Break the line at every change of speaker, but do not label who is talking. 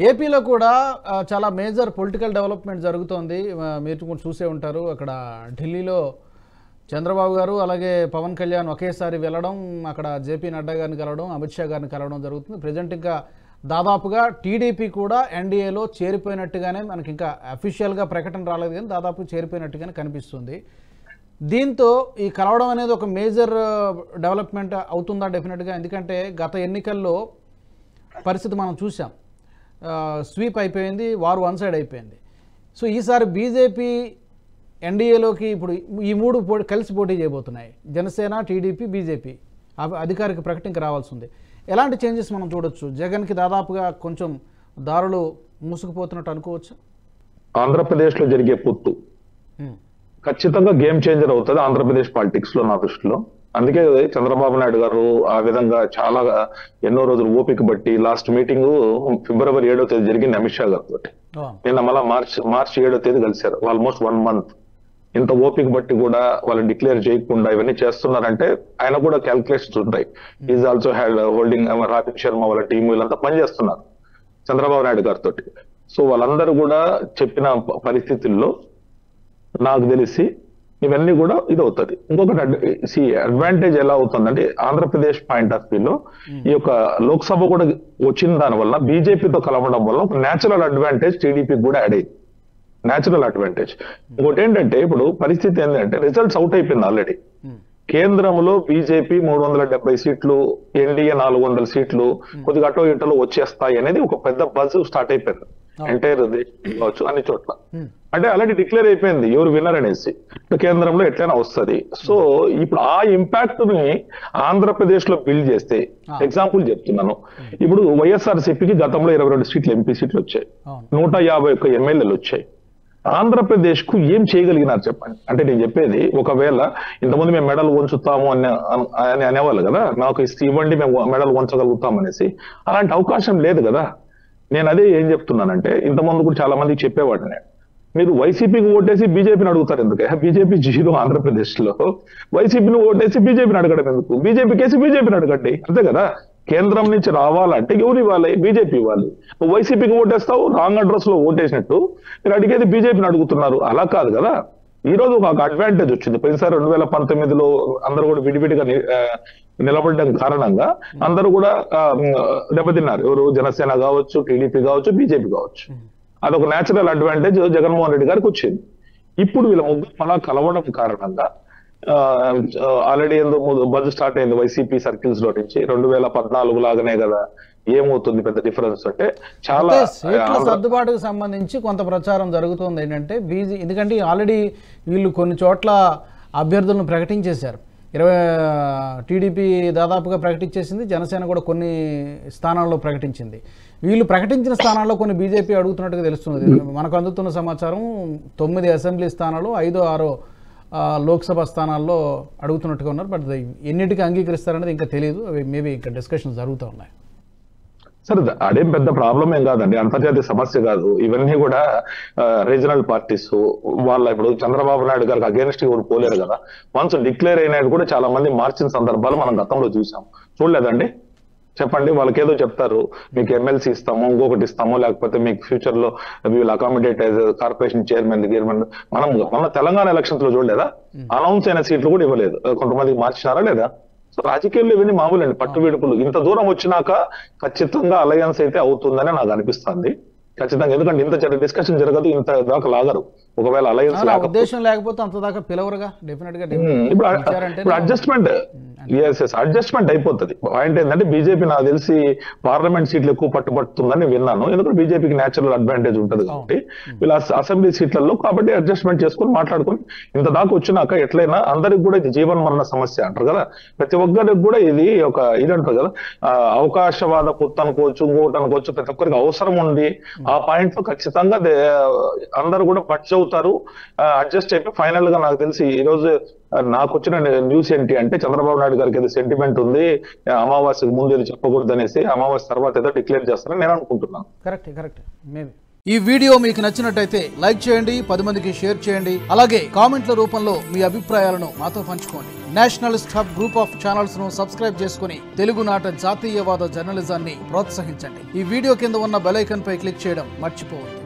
ఏపీలో కూడా చాలా మేజర్ పొలిటికల్ డెవలప్మెంట్ జరుగుతోంది. మీరు కూడా చూసే ఉంటారు. అక్కడ ఢిల్లీలో చంద్రబాబు గారు అలాగే పవన్ కళ్యాణ్ ఒకేసారి వెళ్ళడం, అక్కడ జేపీ నడ్డా గారిని కలవడం, అమిత్ షా గారిని కలవడం జరుగుతుంది. ప్రజెంట్ ఇంకా దాదాపుగా టీడీపీ కూడా ఎన్డీఏలో చేరిపోయినట్టుగానే, మనకి ఇంకా అఫీషియల్గా ప్రకటన రాలేదు కానీ దాదాపు చేరిపోయినట్టుగానే కనిపిస్తుంది. దీంతో ఈ కలవడం అనేది ఒక మేజర్ డెవలప్మెంట్ అవుతుందా? డెఫినెట్గా. ఎందుకంటే గత ఎన్నికల్లో పరిస్థితి మనం చూసాం. స్వీప్ అయిపోయింది, వారు వన్ సైడ్ అయిపోయింది. సో ఈసారి బీజేపీ ఎన్డీఏలోకి ఇప్పుడు ఈ మూడు కలిసి పోటీ చేయబోతున్నాయి. జనసేన, టీడీపీ, బీజేపీ అధికారిక ప్రకటనకి రావాల్సి ఉంది. ఎలాంటి చేంజెస్ మనం చూడొచ్చు? జగన్కి దాదాపుగా కొంచెం దారులు మూసుకుపోతున్నట్టు అనుకోవచ్చు.
ఆంధ్రప్రదేశ్లో జరిగే పొత్తు ఖచ్చితంగా గేమ్ చేంజర్ అవుతుంది ఆంధ్రప్రదేశ్ పాలిటిక్స్ లో, నా దృష్టిలో. అందుకే చంద్రబాబు నాయుడు గారు ఆ విధంగా చాలా ఎన్నో రోజులు ఓపిక బట్టి లాస్ట్ మీటింగ్ ఫిబ్రవరి 7వ తేదీ జరిగింది అమిత్ షా గారితో. నిన్న మళ్ళా మార్చి 7వ తేదీ కలిశారు. Almost 1 month. ఇంత ఓపిక బట్టి కూడా వాళ్ళు డిక్లేర్ చేయకుండా ఇవన్నీ చేస్తున్నారంటే ఆయన కూడా క్యాల్కులేషన్స్ ఉంటాయి. Is also holding robin Sharma వాళ్ళ టీం వీళ్ళంతా పనిచేస్తున్నారు చంద్రబాబు నాయుడు గారితో. సో వాళ్ళందరూ కూడా చెప్పిన పరిస్థితుల్లో నాకు తెలిసి ఇవన్నీ కూడా ఇది అవుతుంది. ఇంకొకటి అడ్వాంటేజ్ ఎలా అవుతుందంటే ఆంధ్రప్రదేశ్ పాయింట్ ఆఫ్ వ్యూలో ఈ యొక్క లోక్సభ కూడా వచ్చిన దాని వల్ల బీజేపీతో కలవడం వల్ల ఒక నేచురల్ అడ్వాంటేజ్ టీడీపీకి కూడా యాడ్ అయింది. Natural advantage. ఇంకోటి ఏంటంటే ఇప్పుడు పరిస్థితి ఏంటంటే రిజల్ట్స్ అవుట్ అయిపోయింది ఆల్రెడీ. కేంద్రంలో బీజేపీ 370 సీట్లు, ఎన్డీఏ 400 సీట్లు కొద్దిగా అటో ఇటలో వచ్చేస్తాయి అనేది ఒక పెద్ద బజ్ స్టార్ట్ అయిపోయింది ఎంటైర్ కావచ్చు అన్ని చోట్ల. అంటే ఆల్రెడీ డిక్లేర్ అయిపోయింది ఎవరు విన్నర్ అనేసి. కేంద్రంలో ఎట్లయినా వస్తుంది. సో ఇప్పుడు ఆ ఇంపాక్ట్ ని ఆంధ్రప్రదేశ్ లో బిల్డ్ చేస్తే, ఎగ్జాంపుల్ చెప్తున్నాను, ఇప్పుడు వైఎస్ఆర్సీపీకి గతంలో 22 సీట్లు ఎంపీ సీట్లు వచ్చాయి, 151 ఎమ్మెల్యేలు వచ్చాయి. ఆంధ్రప్రదేశ్ కు ఏం చేయగలిగినారు చెప్పండి. అంటే నేను చెప్పేది, ఒకవేళ ఇంతకుముందు మేము మెడల్ వంచుతాము అని అనేవాళ్ళు కదా, నాకు ఇవ్వండి మేము మెడల్ వంచగలుగుతాం అనేసి. అలాంటి అవకాశం లేదు కదా. నేను అదే ఏం చెప్తున్నానంటే, ఇంతకుముందు కూడా చాలా మందికి చెప్పేవాడిని, మీరు వైసీపీకి ఓటేసి బీజేపీని అడుగుతారు ఎందుకు? బీజేపీ 0 ఆంధ్రప్రదేశ్ లో. వైసీపీని ఓటేసి బీజేపీని అడగడం ఎందుకు? బీజేపీకి వేసి బీజేపీని అడగండి, అంతే కదా. కేంద్రం నుంచి రావాలంటే ఎవరు ఇవ్వాలి? బీజేపీ ఇవ్వాలి. వైసీపీకి ఓటేస్తావు, రాంగ్ అడ్రస్ లో ఓటేసినట్టు మీరు అడిగేది బీజేపీని అడుగుతున్నారు. అలా కాదు కదా. ఈ రోజు ఒక అడ్వాంటేజ్ వచ్చింది. పోయినసారి 2019లో అందరూ కూడా విడివిడిగా నిలబడడం కారణంగా అందరూ కూడా దెబ్బతిన్నారు. ఎవరు? జనసేన కావచ్చు, టీడీపీ కావచ్చు, బీజేపీ కావచ్చు. అదొక నేచురల్ అడ్వాంటేజ్ జగన్మోహన్ రెడ్డి గారికి వచ్చింది. ఇప్పుడు వీళ్ళ ముగ్గురు అలా కలవడం కారణంగా ఆల్రెడీ బజ్ స్టార్ట్ అయింది వైసీపీ సర్కిల్స్ లో నుంచి. 2014 లాగానే కదా. ఏమవుతుంది పెద్ద డిఫరెన్స్ అంటే? చాలా
సీట్ల సర్దుబాటుకు సంబంధించి కొంత ప్రచారం జరుగుతుంది. ఏంటంటే ఎందుకంటే ఆల్రెడీ వీళ్ళు కొన్ని చోట్ల అభ్యర్థులను ప్రకటించేశారు. టీడీపీ దాదాపుగా ప్రకటించేసింది, జనసేన కూడా కొన్ని స్థానాల్లో ప్రకటించింది. వీళ్ళు ప్రకటించిన స్థానాల్లో కొన్ని బీజేపీ అడుగుతున్నట్టుగా తెలుస్తుంది. మనకు అందుతున్న సమాచారం 9 అసెంబ్లీ స్థానాలు, 5, 6 లోక్సభ స్థానాల్లో అడుగుతున్నట్టుగా ఉన్నారు. బట్ ఎన్నిటికీ అంగీకరిస్తారనేది ఇంకా తెలియదు. అవి మేబీ ఇంకా డిస్కషన్స్ జరుగుతూ ఉన్నాయి.
సరే, అదేం పెద్ద ప్రాబ్లం ఏం కాదండి, అంతర్జాతీయ సమస్య కాదు. ఇవన్నీ కూడా రీజనల్ పార్టీస్ వాళ్ళ, ఇప్పుడు చంద్రబాబు నాయుడు గారికి అగేన్స్ట్ ఎవరు పోలేరు కదా. వన్స్ డిక్లేర్ అయినది కూడా చాలా మంది మార్చిన సందర్భాలు మనం గతంలో చూసాం. చూడలేదండి? చెప్పండి. వాళ్ళకి ఏదో చెప్తారు, మీకు ఎమ్మెల్సీ ఇస్తాము, ఇంకొకటి ఇస్తాము, లేకపోతే మీకు ఫ్యూచర్ లో వీళ్ళు అకామిడేట్ కార్పొరేషన్ చైర్మన్ మన తెలంగాణ ఎలక్షన్స్ లో చూడలేదా? అనౌన్స్ అయిన సీట్లు కూడా ఇవ్వలేదు, కొంతమందికి మార్చినారా లేదా? సో రాజకీయాల్లో ఇవన్నీ మామూలండి, పట్టు విడుపులు. ఇంత దూరం వచ్చినాక ఖచ్చితంగా అలయన్స్ అయితే అవుతుందని నాకు అనిపిస్తుంది. ఖచ్చితంగా. ఎందుకంటే ఇంత డిస్కషన్ జరగదు, ఇంత దాకా లాగరు. ఒకవేళ అలయన్స్
ఉద్దేశం లేకపోతే అంత దాకా పిలవరుగా. డెఫినెట్ గా
ఇప్పుడు అడ్జస్ట్మెంట్ అయిపోతుంది. పాయింట్ ఏంటంటే బీజేపీ నాకు తెలిసి పార్లమెంట్ సీట్లు ఎక్కువ పట్టుబడుతుందని విన్నాను. ఎందుకంటే బీజేపీకి నేచురల్ అడ్వాంటేజ్ ఉంటుంది కాబట్టి వీళ్ళ అసెంబ్లీ సీట్లలో. కాబట్టి అడ్జస్ట్మెంట్ చేసుకుని మాట్లాడుకుని ఇంత దాకా వచ్చినాక ఎట్లయినా అందరికి కూడా ఇది జీవన మరణ సమస్య అంటారు కదా. ప్రతి ఒక్కరికి కూడా ఇది ఒక ఇది అంటారు కదా, అవకాశవాద పొత్తు అనుకోవచ్చు, ఇంకోటి అనుకోవచ్చు. ప్రతి ఒక్కరికి అవసరం ఉంది. ఆ పాయింట్ లో ఖచ్చితంగా అందరూ కూడా పచ్చి అవుతారు, అడ్జస్ట్ అయిపోయి ఫైనల్ గా. నాకు తెలిసి ఈ రోజు నాకు వచ్చిన న్యూస్ ఏంటి అంటే, చంద్రబాబు నాయుడు గారికి ఏదో సెంటిమెంట్ ఉంది, అమావాస్యకు ముందు ఏదో చెప్పకూడదు అనేసి, అమావాస్య తర్వాత ఏదో డిక్లేర్ చేస్తారని నేను అనుకుంటున్నాను.
కరెక్ట్. మేబీ ఈ వీడియో మీకు నచ్చినట్టయితే లైక్ చేయండి, 10 మందికి షేర్ చేయండి. అలాగే కామెంట్ల రూపంలో మీ అభిప్రాయాలను మాతో పంచుకోండి. Nationalist hub group of channels ను సబ్స్క్రైబ్ చేసుకుని తెలుగునాట జాతీయవాద జర్నలిజాన్ని ప్రోత్సహించండి. ఈ వీడియో కింద ఉన్న బెల్ ఐకాన్ పై క్లిక్ చేయడం మర్చిపోవద్దు.